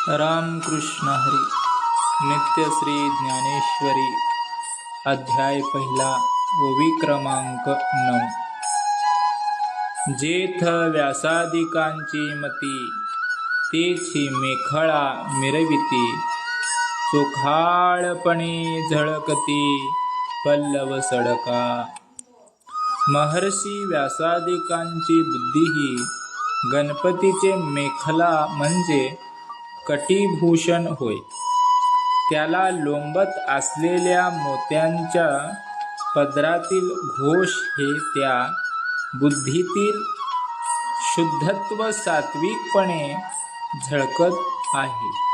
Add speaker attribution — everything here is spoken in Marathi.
Speaker 1: रामकृष्ण हरी. नित्यश्री ज्ञानेश्वरी. अध्याय पहिला. ओवी क्रमांक 9. जेथ व्यासादिकांची मती, तेची मेखळा मिरविती. चोखाळपणे झळकती पल्लव सडका. महर्षी व्यासादिकांची बुद्धी ही गणपतीचे मेखला म्हणजे कटिभूषण होय. त्याला लोंबत असलेल्या मोत्यांच्या पदरातील घोष हे त्या बुद्धीतील शुद्धत्व सात्विकपणे झळकत आहे.